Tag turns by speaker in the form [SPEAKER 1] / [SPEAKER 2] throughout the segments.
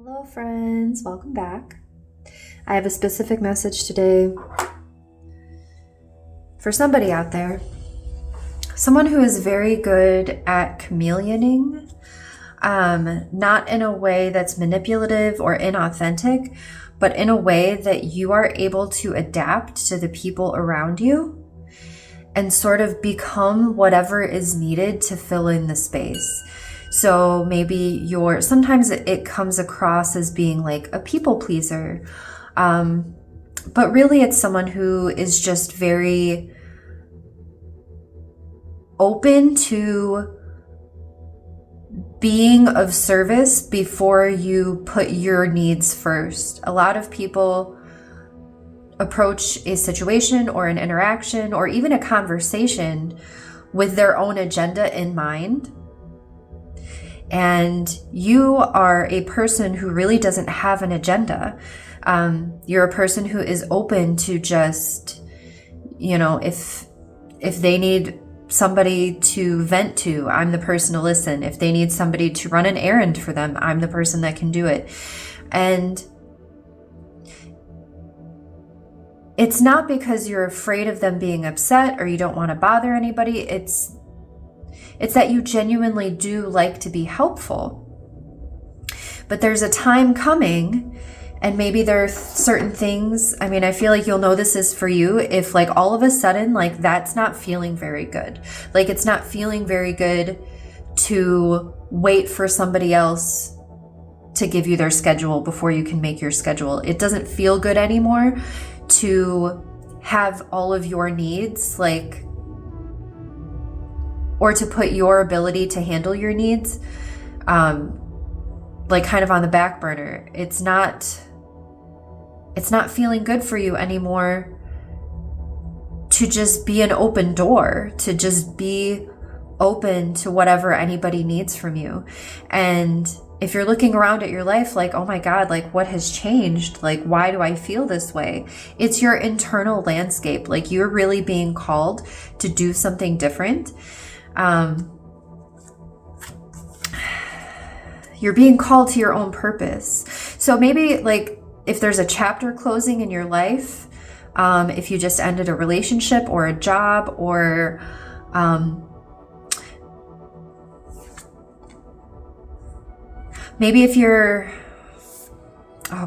[SPEAKER 1] Hello friends, welcome back. I have a specific message today for somebody out there. Someone who is very good at chameleoning, not in a way that's manipulative or inauthentic, but in a way that you are able to adapt to the people around you and sort of become whatever is needed to fill in the space. So maybe sometimes it comes across as being like a people pleaser, but really it's someone who is just very open to being of service before you put your needs first. A lot of people approach a situation or an interaction or even a conversation with their own agenda in mind. And you are a person who really doesn't have an agenda. You're a person who is open to just, if they need somebody to vent to, I'm the person to listen. If they need somebody to run an errand for them, I'm the person that can do it. And it's not because you're afraid of them being upset or you don't want to bother anybody. It's that you genuinely do like to be helpful. But there's a time coming, and maybe there are certain things, I feel like you'll know this is for you if like all of a sudden, like that's not feeling very good. Like it's not feeling very good to wait for somebody else to give you their schedule before you can make your schedule. It doesn't feel good anymore to have all of your needs or to put your ability to handle your needs, kind of on the back burner. It's not feeling good for you anymore to just be an open door, to just be open to whatever anybody needs from you. And if you're looking around at your life like, oh my God, like what has changed? Like, why do I feel this way? It's your internal landscape. Like you're really being called to do something different. You're being called to your own purpose. So maybe like if there's a chapter closing in your life, if you just ended a relationship or a job or maybe if you're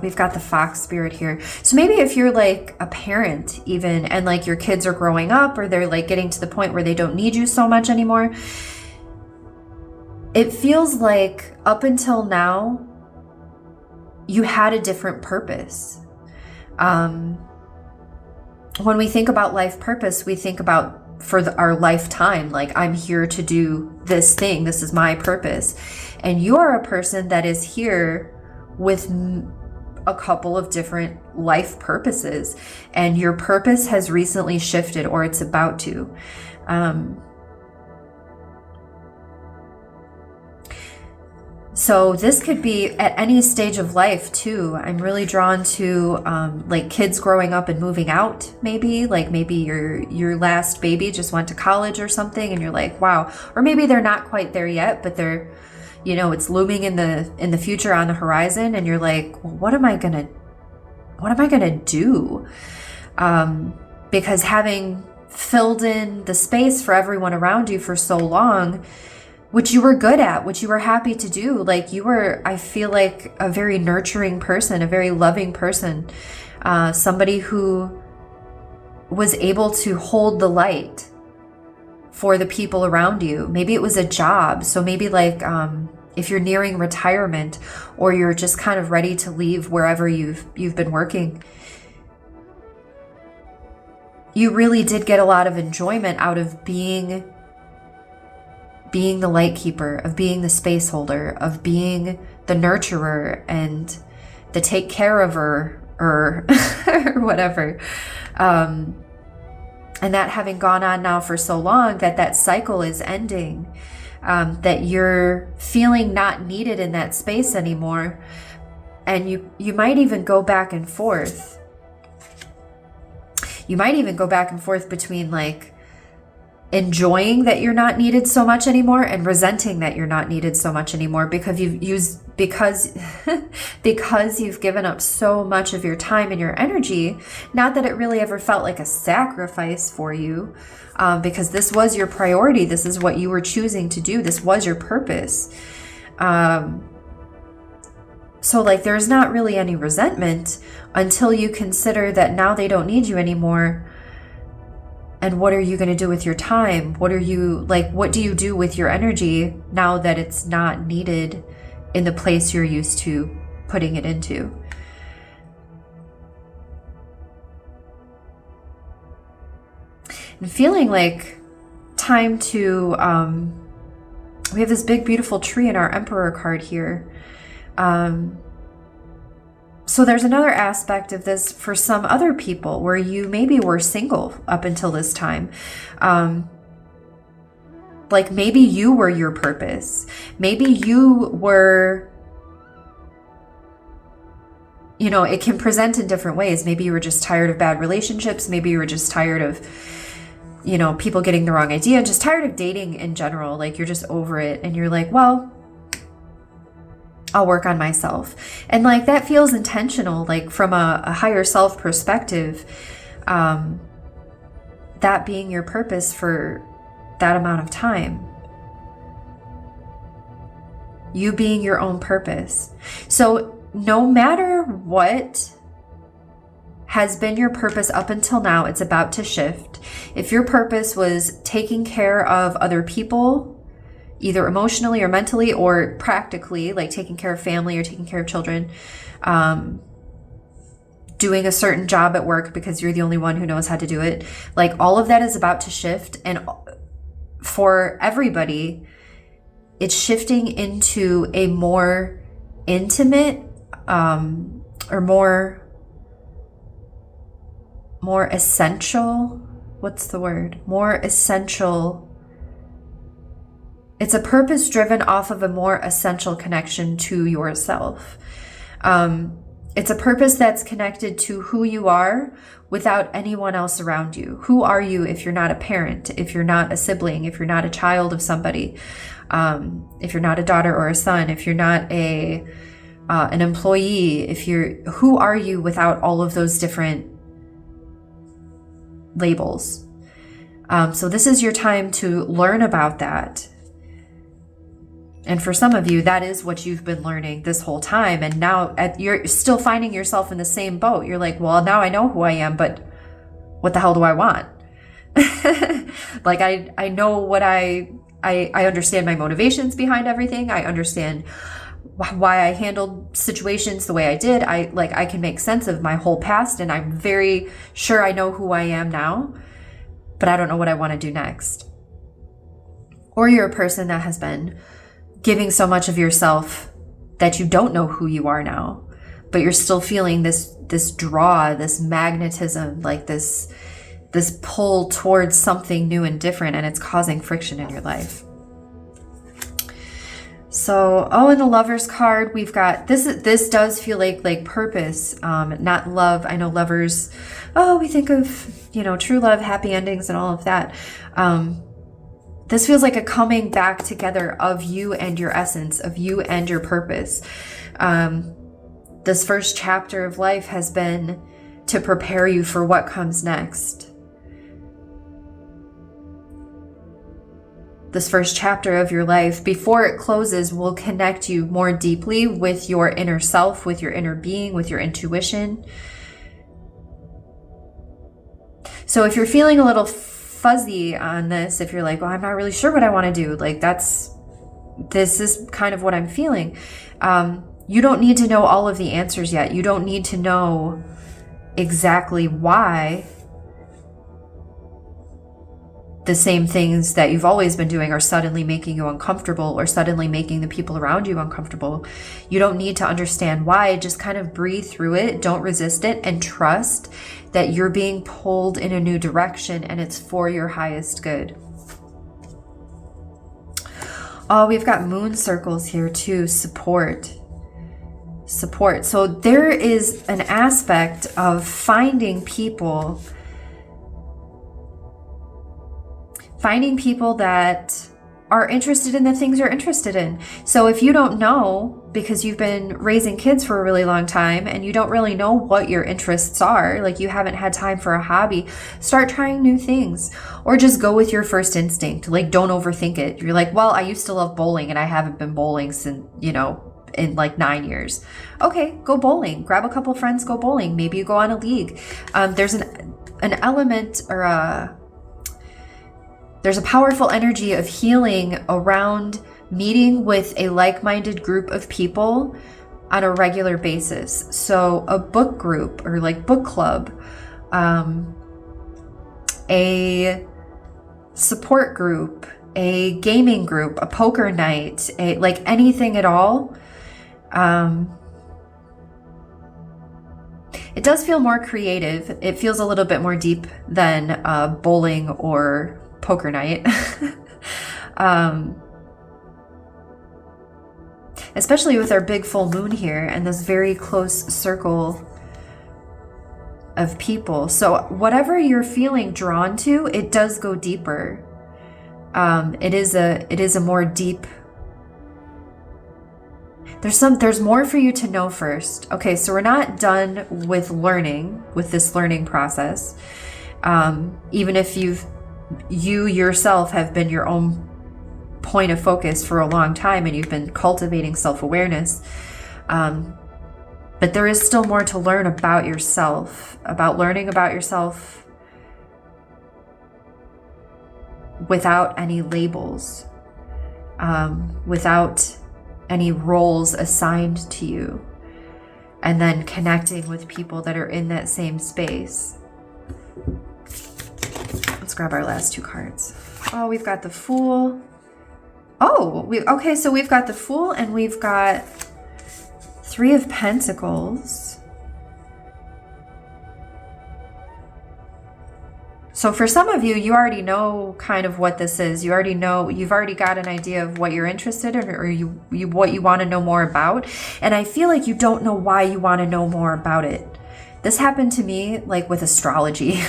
[SPEAKER 1] we've got the fox spirit here. So maybe if you're like a parent even, and like your kids are growing up or they're like getting to the point where they don't need you so much anymore, it feels like up until now, you had a different purpose. When we think about life purpose, we think about our lifetime, like I'm here to do this thing. This is my purpose. And you're a person that is here with a couple of different life purposes, and your purpose has recently shifted or it's about to. So this could be at any stage of life too. I'm really drawn to like kids growing up and moving out, maybe your last baby just went to college or something and you're like, wow. Or maybe they're not quite there yet, but they're it's looming in the future on the horizon, and you're like, well, what am I gonna do? Because having filled in the space for everyone around you for so long, which you were good at, which you were happy to do, like you were, I feel like, a very nurturing person, a very loving person, somebody who was able to hold the light for the people around you. Maybe it was a job. So maybe like if you're nearing retirement or you're just kind of ready to leave wherever you've been working, you really did get a lot of enjoyment out of being the light keeper, of being the space holder, of being the nurturer and the take care of her or whatever. And that having gone on now for so long that cycle is ending, that you're feeling not needed in that space anymore. And you might even go back and forth. You might even go back and forth between like, enjoying that you're not needed so much anymore and resenting that you're not needed so much anymore because because you've given up so much of your time and your energy. Not that it really ever felt like a sacrifice for you, because this was your priority. This is what you were choosing to do. This was your purpose. So like there's not really any resentment until you consider that now they don't need you anymore. And what are you going to do with your time? What do you do with your energy now that it's not needed in the place you're used to putting it into? And feeling like time to, we have this big, beautiful tree in our Emperor card here. So there's another aspect of this for some other people where you maybe were single up until this time. Like maybe you were your purpose. Maybe you were, it can present in different ways. Maybe you were just tired of bad relationships. Maybe you were just tired of, people getting the wrong idea, just tired of dating in general. Like you're just over it and you're like, well, I'll work on myself. And like that feels intentional, like from a higher self perspective, that being your purpose for that amount of time. You being your own purpose. So no matter what has been your purpose up until now, it's about to shift. If your purpose was taking care of other people, either emotionally or mentally or practically, like taking care of family or taking care of children, doing a certain job at work because you're the only one who knows how to do it. Like all of that is about to shift. And for everybody, it's shifting into a more intimate or more essential, what's the word? More essential. It's a purpose driven off of a more essential connection to yourself. It's a purpose that's connected to who you are without anyone else around you. Who are you if you're not a parent, if you're not a sibling, if you're not a child of somebody, if you're not a daughter or a son, if you're not an employee, who are you without all of those different labels? So this is your time to learn about that. And for some of you, that is what you've been learning this whole time. And now you're still finding yourself in the same boat. You're like, well, now I know who I am, but what the hell do I want? Like, I know what I understand my motivations behind everything. I understand why I handled situations the way I did. I can make sense of my whole past, and I'm very sure I know who I am now, but I don't know what I want to do next. Or you're a person that has been giving so much of yourself that you don't know who you are now, but you're still feeling this draw, this magnetism, like this pull towards something new and different, and it's causing friction in your life. So, in the Lovers card, we've got this does feel like purpose, not love. I know lovers, we think of, true love, happy endings and all of that. This feels like a coming back together of you and your essence, of you and your purpose. This first chapter of life has been to prepare you for what comes next. This first chapter of your life, before it closes, will connect you more deeply with your inner self, with your inner being, with your intuition. So if you're feeling a little fuzzy on this, if you're like, well, I'm not really sure what I want to do, like this is kind of what I'm feeling. You don't need to know all of the answers yet. You don't need to know exactly why the same things that you've always been doing are suddenly making you uncomfortable or suddenly making the people around you uncomfortable. You don't need to understand why. Just kind of breathe through it. Don't resist it, and trust that you're being pulled in a new direction and it's for your highest good. Oh, we've got moon circles here too. Support. So there is an aspect of finding people finding people that are interested in the things you're interested in. So if you don't know, because you've been raising kids for a really long time and you don't really know what your interests are, like you haven't had time for a hobby, start trying new things, or just go with your first instinct. Like, don't overthink it. You're like, well, I used to love bowling and I haven't been bowling since, in like 9 years. Okay, go bowling. Grab a couple friends, go bowling. Maybe you go on a league. There's an element or there's a powerful energy of healing around meeting with a like-minded group of people on a regular basis. So a book group or like book club, a support group, a gaming group, a poker night, like anything at all. It does feel more creative. It feels a little bit more deep than bowling or poker night. Especially with our big full moon here and this very close circle of people. So whatever you're feeling drawn to, it does go deeper. It is a more deep. There's more for you to know first. Okay, so we're not done with this learning process. Even if you yourself have been your own point of focus for a long time and you've been cultivating self-awareness. But there is still more to learn about yourself, about learning about yourself without any labels, without any roles assigned to you, and then connecting with people that are in that same space. Let's grab our last two cards. Oh, we've got the Fool. Okay, so we've got the Fool and we've got Three of Pentacles. So for some of you, you already know kind of what this is. You already know, you've already got an idea of what you're interested in, or what you want to know more about. And I feel like you don't know why you want to know more about it. This happened to me like with astrology.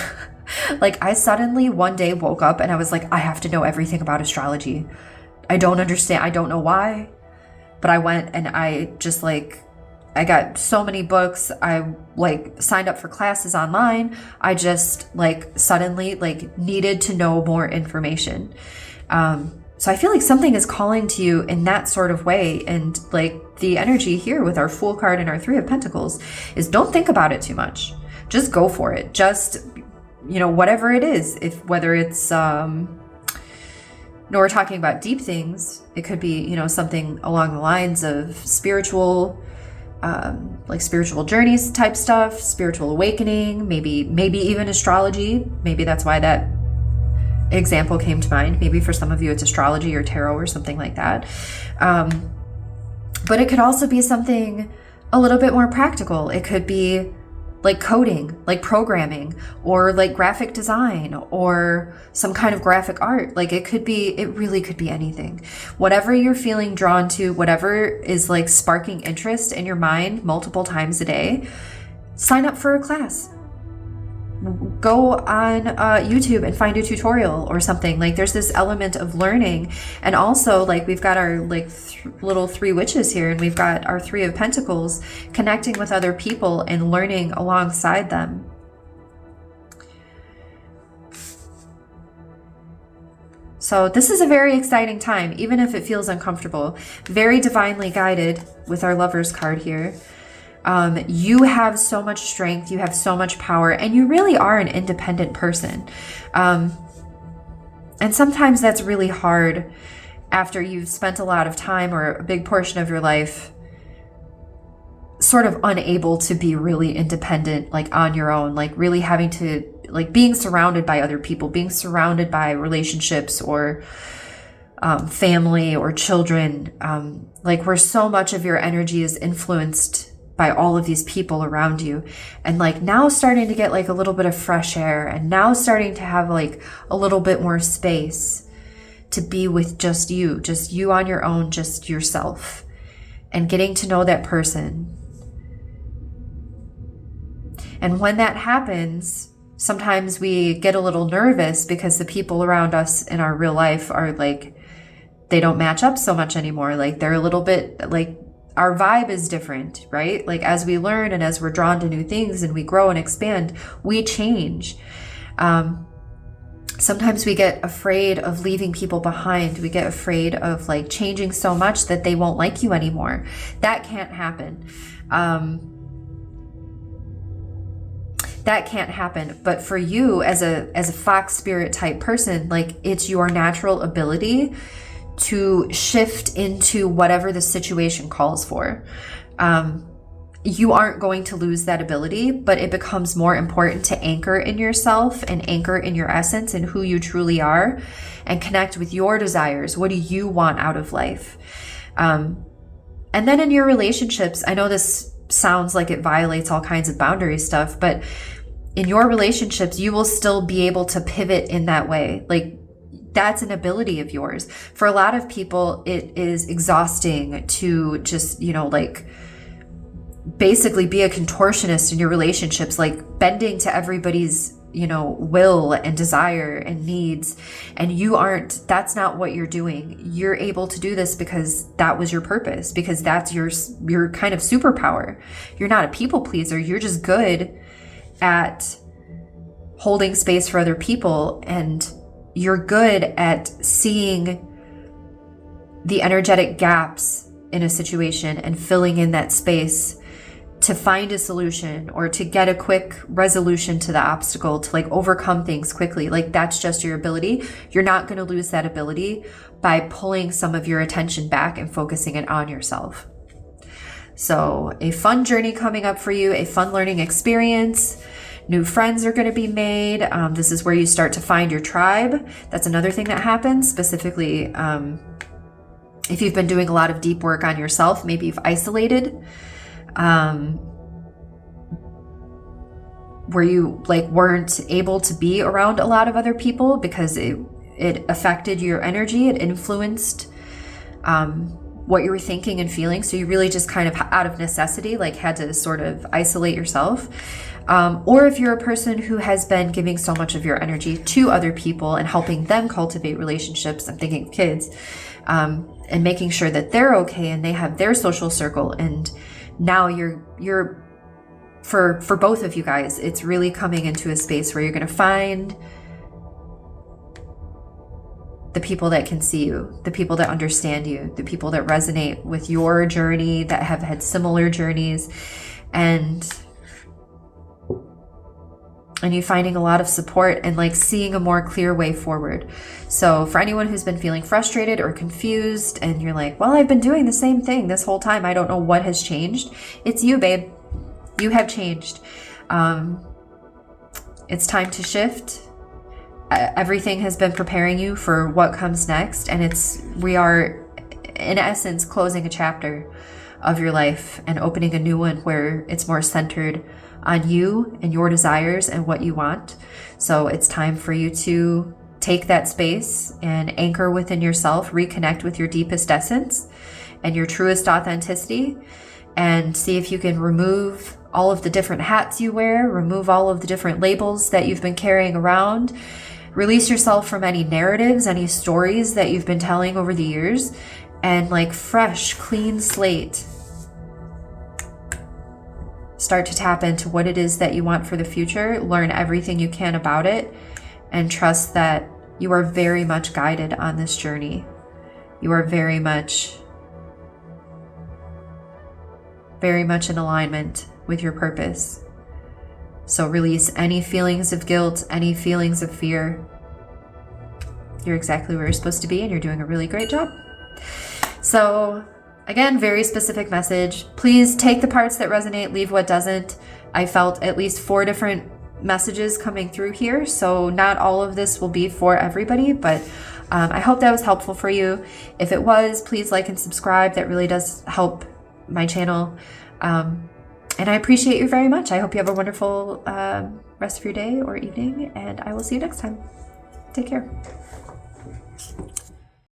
[SPEAKER 1] Like I suddenly one day woke up and I was like, I have to know everything about astrology. I don't understand. I don't know why, but I went and I just I got so many books. I signed up for classes online. I just suddenly needed to know more information. So I feel like something is calling to you in that sort of way. And the energy here with our Fool card and our Three of Pentacles is don't think about it too much. Just go for it. Just, whatever it is, whether it's, we're talking about deep things. It could be, something along the lines of spiritual, spiritual journeys type stuff, spiritual awakening, maybe even astrology. Maybe that's why that example came to mind. Maybe for some of you it's astrology or tarot or something like that. But it could also be something a little bit more practical. It could be like coding, like programming, or like graphic design, or some kind of graphic art. It really could be anything. Whatever you're feeling drawn to, whatever is sparking interest in your mind multiple times a day, sign up for a class. Go on YouTube and find a tutorial or something. There's this element of learning. And also we've got our little three witches here, and we've got our Three of Pentacles, connecting with other people and learning alongside them. So this is a very exciting time, even if it feels uncomfortable. Very divinely guided with our Lovers card here. You have so much strength, you have so much power, and you really are an independent person. And sometimes that's really hard after you've spent a lot of time or a big portion of your life sort of unable to be really independent, on your own, really having to, being surrounded by other people, being surrounded by relationships or family or children, where so much of your energy is influenced by all of these people around you. And now starting to get a little bit of fresh air, and now starting to have a little bit more space to be with just you on your own, just yourself, and getting to know that person. And when that happens, Sometimes we get a little nervous because the people around us in our real life are like, they don't match up so much anymore. Like they're a little bit like, our vibe is different, right? Like as we learn and as we're drawn to new things and we grow and expand, we change. Sometimes we get afraid of leaving people behind. We get afraid of like changing so much that they won't like you anymore. That can't happen. That can't happen. But for you as a fox spirit type person, like it's your natural ability to shift into whatever the situation calls for. You aren't going to lose that ability, but it becomes more important to anchor in yourself and anchor in your essence and who you truly are and connect with your desires. What do you want out of life? And then in your relationships, I know this sounds like it violates all kinds of boundary stuff, but in your relationships, you will still be able to pivot in that way. Like that's an ability of yours. For a lot of people, it is exhausting to just, like basically be a contortionist in your relationships, like bending to everybody's, will and desire and needs. And that's not what you're doing. You're able to do this because that was your purpose, because that's your kind of superpower. You're not a people pleaser. You're just good at holding space for other people, and you're good at seeing the energetic gaps in a situation and filling in that space to find a solution or to get a quick resolution to the obstacle, to like overcome things quickly. Like that's just your ability. You're not going to lose that ability by pulling some of your attention back and focusing it on yourself. So a fun journey coming up for you, a fun learning experience. New friends are going to be made. This is where you start to find your tribe. That's another thing that happens, specifically if you've been doing a lot of deep work on yourself. Maybe you've isolated, where you like weren't able to be around a lot of other people because it affected your energy. It influenced what you were thinking and feeling. So you really just kind of out of necessity, like had to sort of isolate yourself. Or if you're a person who has been giving so much of your energy to other people and helping them cultivate relationships, I'm thinking of kids, and making sure that they're okay and they have their social circle. And now you're for both of you guys, it's really coming into a space where you're going to find the people that can see you, the people that understand you, the people that resonate with your journey, that have had similar journeys, and you finding a lot of support and like seeing a more clear way forward. So for anyone who's been feeling frustrated or confused and you're like, well, I've been doing the same thing this whole time, I don't know what has changed. It's you, babe. You have changed. It's time to shift. Everything has been preparing you for what comes next. And we are in essence closing a chapter of your life and opening a new one where it's more centered on you and your desires and what you want. So it's time for you to take that space and anchor within yourself, reconnect with your deepest essence and your truest authenticity, and see if you can remove all of the different hats you wear, remove all of the different labels that you've been carrying around, release yourself from any narratives, any stories that you've been telling over the years, and like fresh, clean slate, start to tap into what it is that you want for the future, learn everything you can about it, and trust that you are very much guided on this journey. You are very much in alignment with your purpose. So release any feelings of guilt, any feelings of fear. You're exactly where you're supposed to be, and you're doing a really great job. So again, very specific message. Please take the parts that resonate, leave what doesn't. I felt at least 4 different messages coming through here, so not all of this will be for everybody, but I hope that was helpful for you. If it was, please like and subscribe. That really does help my channel. And I appreciate you very much. I hope you have a wonderful rest of your day or evening, and I will see you next time. Take care.